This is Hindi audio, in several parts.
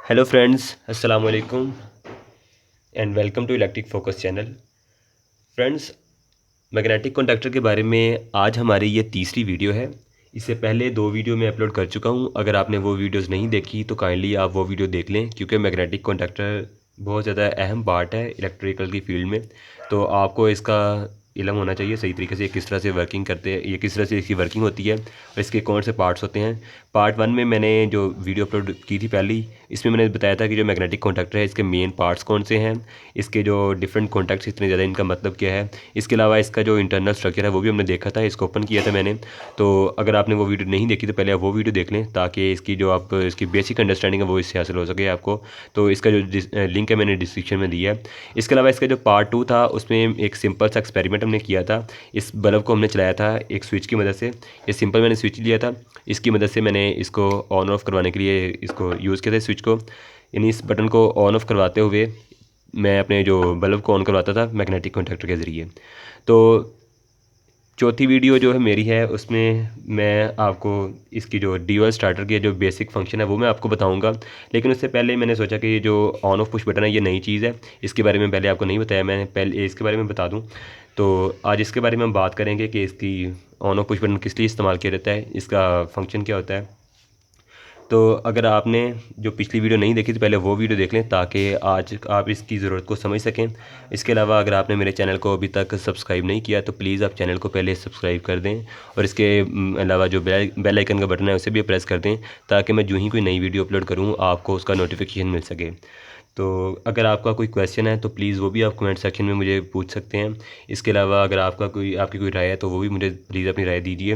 हेलो फ्रेंड्स, अस्सलाम वालेकुम and welcome to electric focus channel. Friends, magnetic contactor के बारे में आज हमारी ये तीसरी वीडियो है। इससे पहले दो वीडियो मैं अपलोड कर चुका हूँ। अगर आपने वो वीडियोस नहीं देखी तो काइंडली आप वो वीडियो देख लें, क्योंकि मैग्नेटिक कॉन्टैक्टर बहुत ज़्यादा अहम पार्ट है इलेक्ट्रिकल की फील्ड में। तो आपको इसका इल्म होना चाहिए सही तरीके से, किस तरह से वर्किंग करते हैं, ये किस तरह से इसकी वर्किंग होती है और इसके कौन से पार्ट्स होते हैं। पार्ट 1 में मैंने जो वीडियो अपलोड की थी पहली, इसमें मैंने बताया था कि जो मैग्नेटिक कॉन्टैक्टर है इसके मेन पार्ट्स कौन से हैं, इसके जो डिफरेंट कॉन्टैक्ट्स इतने ज़्यादा, इनका मतलब क्या है। इसके अलावा इसका जो इंटरनल स्ट्रक्चर है वो भी हमने देखा था, इसको ओपन किया था मैंने। तो अगर आपने वो वीडियो नहीं देखी तो पहले आप वो वीडियो देख लें, ताकि इसकी जो आप इसकी बेसिक अंडरस्टैंडिंग है वो इससे हासिल हो सके आपको। तो इसका जो लिंक है मैंने डिस्क्रिप्शन में दिया है। इसके अलावा इसका जो पार्ट 2 था उसमें एक सिंपल सा एक्सपेरिमेंट हमने किया था। इस बल्ब को हमने चलाया था एक स्विच की मदद से। ये सिंपल मैंने स्विच लिया था, इसकी मदद से मैंने इसको ऑन ऑफ करवाने के लिए इसको यूज़ किया था स्विच को। यानी इस बटन को ऑन ऑफ करवाते हुए मैं अपने जो बल्ब को ऑन करवाता था मैग्नेटिक कॉन्टैक्टर के ज़रिए। तो चौथी वीडियो जो है मेरी है, उसमें मैं आपको इसकी जो ड्यूअल स्टार्टर की जो बेसिक फंक्शन है वो मैं आपको बताऊंगा। लेकिन उससे पहले मैंने सोचा कि ये जो ऑन ऑफ पुश बटन है ये नई चीज़ है, इसके बारे में पहले आपको नहीं बताया, मैंने पहले इसके बारे में बता दूं। तो आज इसके बारे में हम बात करेंगे कि इसकी ऑन ऑफ पुश बटन किस लिए इस्तेमाल किया जाता है, इसका फंक्शन क्या होता है। तो अगर आपने जो पिछली वीडियो नहीं देखी तो पहले वो वीडियो देख लें, ताकि आज आप इसकी ज़रूरत को समझ सकें। इसके अलावा अगर आपने मेरे चैनल को अभी तक सब्सक्राइब नहीं किया तो प्लीज़ आप चैनल को पहले सब्सक्राइब कर दें, और इसके अलावा जो बेल आइकन का बटन है उसे भी प्रेस कर दें, ताकि मैं जो ही कोई नई वीडियो अपलोड करूँ आपको उसका नोटिफिकेशन मिल सके। तो अगर आपका कोई क्वेश्चन है तो प्लीज़ वो भी आप कमेंट सेक्शन में मुझे पूछ सकते हैं। इसके अलावा अगर आपकी कोई राय है तो वो भी मुझे प्लीज़ अपनी राय दीजिए,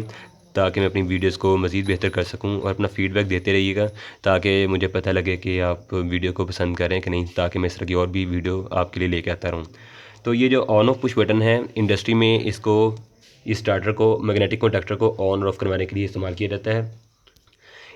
ताकि मैं अपनी वीडियोस को मज़ीद बेहतर कर सकूं, और अपना फ़ीडबैक देते रहिएगा ताकि मुझे पता लगे कि आप वीडियो को पसंद करें कि नहीं, ताकि मैं इस तरह की और भी वीडियो आपके लिए लेके आता रहूं। तो ये जो ऑन ऑफ पुश बटन है, इंडस्ट्री में इसको, इस स्टार्टर को, मैग्नेटिक कॉन्टैक्टर को ऑन और ऑफ़ करवाने के लिए इस्तेमाल किया जाता है।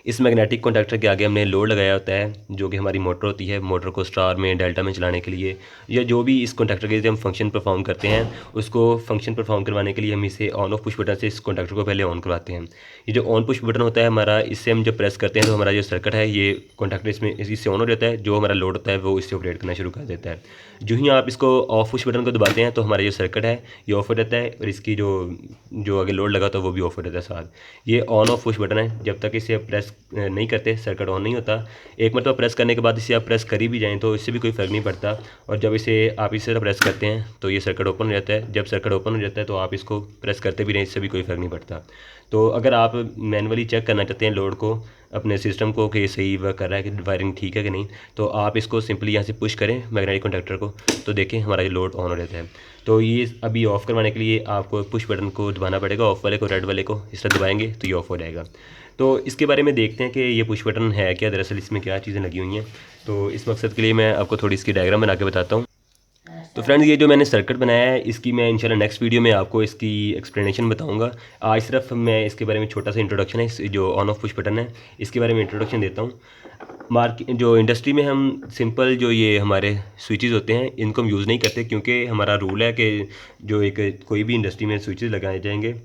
इस मैग्नेटिक कॉन्टैक्टर के आगे हमने लोड लगाया होता है, जो कि हमारी मोटर होती है। मोटर को स्टार में, डेल्टा में चलाने के लिए, या जो भी इस कॉन्टैक्टर के हम फंक्शन परफॉर्म करते हैं, उसको फंक्शन परफॉर्म करवाने के लिए हम इसे ऑन ऑफ पुश बटन से इस कॉन्टैक्टर को पहले ऑन करवाते हैं। ये जो ऑन पुश बटन होता है हमारा, इससे हम जब प्रेस करते हैं तो हमारा जो सर्किट है ये कॉन्टैक्टर इससे ऑन हो जाता है। जो हमारा लोड होता है वो इससे ऑपरेट करना शुरू कर देता है। जो ही आप इसको ऑफ पुश बटन को दबाते हैं तो हमारा जो सर्किट है ये ऑफ हो जाता है, और इसकी जो जो आगे लोड लगा तो वो भी ऑफ हो जाता है साथ। ये ऑन ऑफ पुश बटन है, जब तक इसे आप प्रेस नहीं करते सर्किट ऑन नहीं होता। एक मरतबा प्रेस करने के बाद इसे आप प्रेस करी भी जाएँ तो इससे भी कोई फ़र्क नहीं पड़ता, और जब इसे आप इस तरह प्रेस करते हैं तो ये सर्किट ओपन हो जाता है। जब सर्किट ओपन हो जाता है तो आप इसको प्रेस करते भी रहें, इससे भी कोई फ़र्क नहीं पड़ता। तो अगर आप मैनुअली चेक करना चाहते हैं लोड को, अपने सिस्टम को, कि सही वर्क कर रहा है, कि वायरिंग ठीक है कि नहीं, तो आप इसको सिंपली यहाँ से पुश करें मैग्नेटिक कॉन्टैक्टर को, तो देखें हमारा ये लोड ऑन हो जाता है। तो ये अभी ऑफ़ करवाने के लिए आपको पुश बटन को दबाना पड़ेगा, ऑफ वाले को, रेड वाले को इस तरह दबाएंगे तो ये ऑफ़ हो जाएगा। तो इसके बारे में देखते हैं कि ये पुश बटन है क्या, दरअसल इसमें क्या चीज़ें लगी हुई हैं। तो इस मकसद के लिए मैं आपको थोड़ी इसकी डायग्राम बना के बताता हूँ। तो फ्रेंड्स, ये जो मैंने सर्किट बनाया है इसकी मैं इंशाल्लाह नेक्स्ट वीडियो में आपको इसकी एक्सप्लेनेशन बताऊंगा। आज सिर्फ मैं इसके बारे में छोटा सा इंट्रोडक्शन है, इस जो ऑन ऑफ पुश बटन है इसके बारे में इंट्रोडक्शन देता हूँ। मार्केट जो इंडस्ट्री में हम सिंपल जो ये हमारे स्विचेस होते हैं इनको हम यूज़ नहीं करते, क्योंकि हमारा रूल है कि जो एक कोई भी इंडस्ट्री में स्विचेस लगाए जाएंगे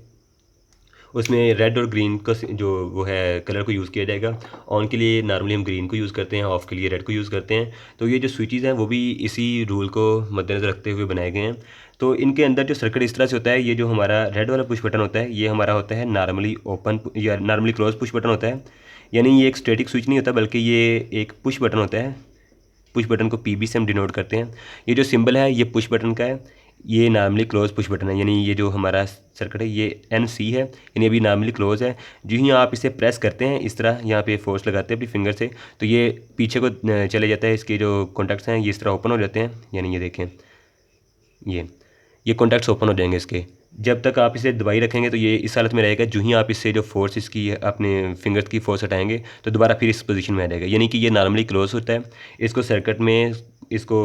उसमें रेड और ग्रीन का जो वो है कलर को यूज़ किया जाएगा। ऑन के लिए नॉर्मली हम ग्रीन को यूज़ करते हैं, ऑफ़ के लिए रेड को यूज़ करते हैं। तो ये जो स्विचेस हैं वो भी इसी रूल को मद्देनज़र रखते हुए बनाए गए हैं। तो इनके अंदर जो सर्किट इस तरह से होता है, ये जो हमारा रेड वाला पुश बटन होता है ये हमारा होता है नॉर्मली ओपन या नॉर्मली क्लोज पुश बटन होता है। यानी ये एक स्टैटिक स्विच नहीं होता, बल्कि ये एक पुश बटन होता है। पुश बटन को पीबी से हम डिनोट करते हैं। ये जो सिंबल है ये पुश बटन का है, ये नॉर्मली क्लोज पुश बटन है। यानी ये जो हमारा सर्किट है ये NC है, यानी अभी नॉर्मली क्लोज है। जो ही आप इसे प्रेस करते हैं इस तरह, यहाँ पे फोर्स लगाते हैं अपनी फिंगर से, तो ये पीछे को चले जाता है। इसके जो कॉन्टैक्ट्स हैं ये इस तरह ओपन हो जाते हैं। यानी ये देखें, ये कॉन्टैक्ट्स ओपन हो जाएंगे इसके। जब तक आप इसे दबाई रखेंगे तो ये इस हालत में रहेगा। जो ही आप इससे जो फोर्स इसकी अपने फिंगर्स की फोर्स हटाएंगे तो दोबारा फिर इस पोजीशन में आ जाएगा। यानी कि ये नॉर्मली क्लोज होता है। इसको सर्किट में इसको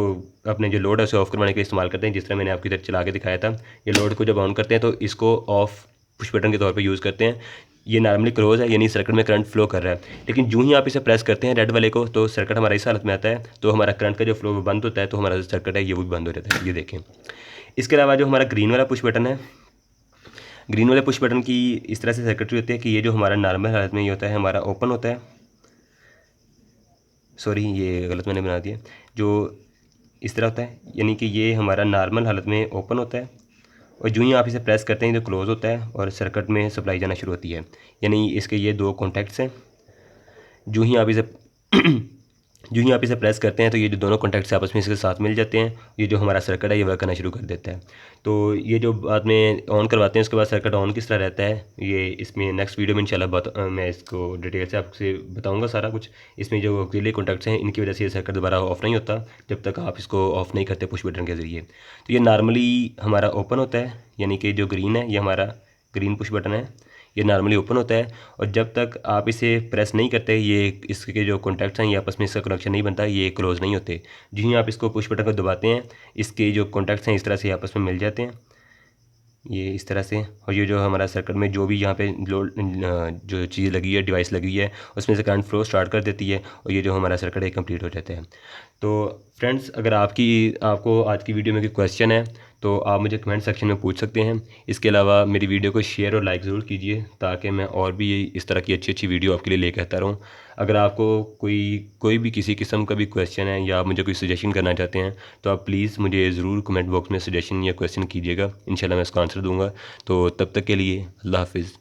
अपने जो लोड है उसे ऑफ़ करवाने के लिए इस्तेमाल करते हैं, जिस तरह मैंने आपकी इधर चला के दिखाया था। ये लोड को जब ऑन करते हैं तो इसको ऑफ पुश बटन के तौर पे यूज़ करते हैं। ये नॉर्मली क्लोज है, यानी सर्किट में करंट फ्लो कर रहा है। लेकिन जो ही आप इसे प्रेस करते हैं रेड वाले को तो सर्किट हमारा इस हालत में आता है, तो हमारा करंट का जो फ्लो बंद होता है, तो हमारा जो सर्किट है ये वो भी बंद हो जाता है। ये देखें। इसके अलावा जो हमारा ग्रीन वाला पुश बटन है, ग्रीन वाले पुश बटन की इस तरह से सर्किटरी होती है कि ये जो हमारा नॉर्मल हालत में ये होता है हमारा ओपन होता है, सॉरी ये गलत मैंने बना दिया, जो इस तरह होता है, यानी कि ये हमारा नॉर्मल हालत में ओपन होता है और जो ही आप इसे प्रेस करते हैं तो क्लोज़ होता है और सर्किट में सप्लाई जाना शुरू होती है। यानी इसके ये दो कॉन्टैक्ट्स हैं, जो ही आप इसे जो ही आप इसे प्रेस करते हैं तो ये जो दोनों कॉन्टैक्ट्स आपस में इसके साथ मिल जाते हैं, ये जो हमारा सर्किट है ये वर्क करना शुरू कर देता है। तो ये जो बाद में ऑन करवाते हैं उसके बाद सर्किट ऑन किस तरह रहता है, ये इसमें नेक्स्ट वीडियो में इंशाल्लाह मैं इसको डिटेल से आपसे बताऊंगा सारा कुछ। इसमें जो ऑक्सिलरी कॉन्टैक्ट्स हैं इनकी वजह से ये सर्किट दोबारा ऑफ़ नहीं होता जब तक आप इसको ऑफ़ नहीं करते पुश बटन के ज़रिए। तो ये नॉर्मली हमारा ओपन होता है, यानी कि जो ग्रीन है ये हमारा ग्रीन पुश बटन है, ये नॉर्मली ओपन होता है। और जब तक आप इसे प्रेस नहीं करते, ये इसके जो कॉन्टैक्ट्स हैं ये आपस में इसका कनेक्शन नहीं बनता, ये क्लोज़ नहीं होते। जिस ही आप इसको पुश बटन को दबाते हैं इसके जो कॉन्टैक्ट्स हैं इस तरह से आपस में मिल जाते हैं, ये इस तरह से। और ये जो हमारा सर्किट में जो भी यहाँ पे जो चीज़ लगी है, डिवाइस लगी है, उसमें से करंट फ्लो स्टार्ट कर देती है और ये जो हमारा सर्किट है कंप्लीट हो जाता है। तो फ्रेंड्स, अगर आपको आज की वीडियो में कोई क्वेश्चन है तो आप मुझे कमेंट सेक्शन में पूछ सकते हैं। इसके अलावा मेरी वीडियो को शेयर और लाइक ज़रूर कीजिए ताकि मैं और भी इस तरह की अच्छी अच्छी वीडियो आपके लिए लेकर आता रहूँ। अगर आपको कोई भी किसी किस्म का भी क्वेश्चन है या आप मुझे कोई सजेशन करना चाहते हैं तो आप प्लीज़ मुझे ज़रूर कमेंट बॉक्स में सजेशन या क्वेश्चन कीजिएगा, इंशाल्लाह मैं इसका आंसर दूँगा। तो तब तक के लिए अल्लाह हाफ़िज़।